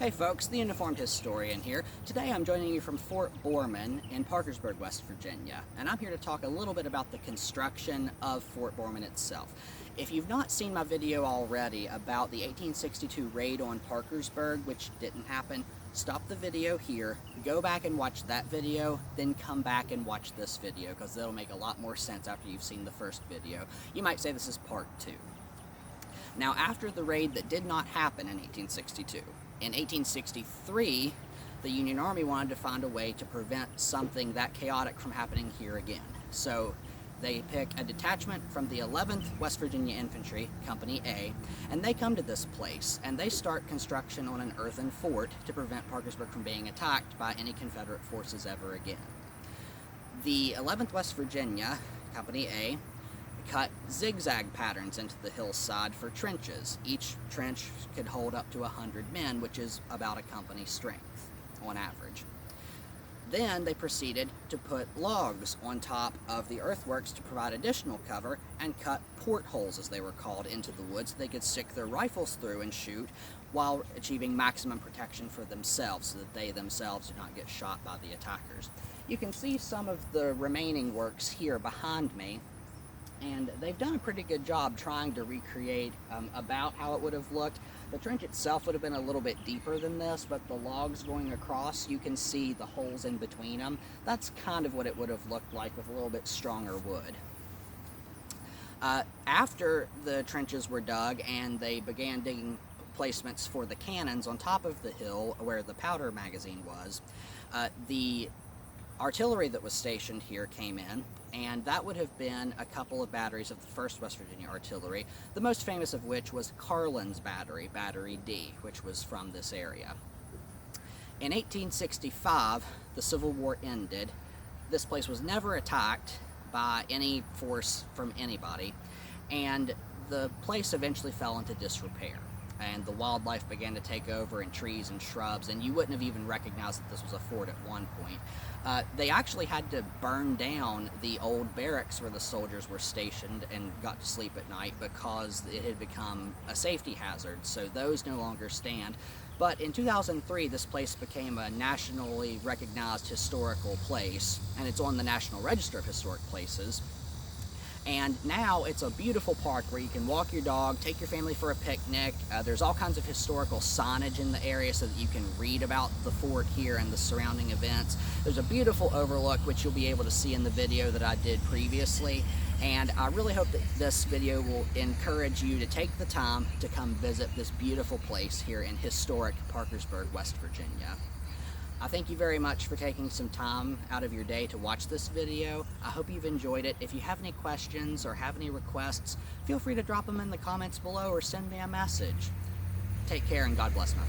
Hey folks, the Uniformed Historian here. Today I'm joining you from Fort Boreman in Parkersburg, West Virginia, and I'm here to talk a little bit about the construction of Fort Boreman itself. If you've not seen my video already about the 1862 raid on Parkersburg, which didn't happen, stop the video here, go back and watch that video, then come back and watch this video, because it'll make a lot more sense after you've seen the first video. You might say this is part 2. Now, after the raid that did not happen in 1862, in 1863, the Union Army wanted to find a way to prevent something that chaotic from happening here again. So they pick a detachment from the 11th West Virginia Infantry, Company A, and they come to this place, and they start construction on an earthen fort to prevent Parkersburg from being attacked by any Confederate forces ever again. The 11th West Virginia, Company A, cut zigzag patterns into the hillside for trenches. Each trench could hold up to 100 men, which is about a company's strength on average. Then they proceeded to put logs on top of the earthworks to provide additional cover and cut portholes, as they were called, into the woods so they could stick their rifles through and shoot while achieving maximum protection for themselves so that they themselves do not get shot by the attackers. You can see some of the remaining works here behind me, and they've done a pretty good job trying to recreate about how it would have looked. The trench itself would have been a little bit deeper than this, but the logs going across, you can see the holes in between them. That's kind of what it would have looked like with a little bit stronger wood. After the trenches were dug and they began digging placements for the cannons on top of the hill where the powder magazine was, the artillery that was stationed here came in, and that would have been a couple of batteries of the 1st West Virginia Artillery, the most famous of which was Carlin's Battery, Battery D, which was from this area. In 1865, the Civil War ended. This place was never attacked by any force from anybody, and the place eventually fell into disrepair, and the wildlife began to take over, and trees and shrubs, and you wouldn't have even recognized that this was a fort at one point. They actually had to burn down the old barracks where the soldiers were stationed and got to sleep at night because it had become a safety hazard, so those no longer stand. But in 2003, this place became a nationally recognized historical place, and it's on the National Register of Historic Places. And now it's a beautiful park where you can walk your dog, take your family for a picnic. There's all kinds of historical signage in the area so that you can read about the fort here and the surrounding events. There's a beautiful overlook, which you'll be able to see in the video that I did previously. And I really hope that this video will encourage you to take the time to come visit this beautiful place here in historic Parkersburg, West Virginia. I thank you very much for taking some time out of your day to watch this video. I hope you've enjoyed it. If you have any questions or have any requests, feel free to drop them in the comments below or send me a message. Take care and God bless, my friends.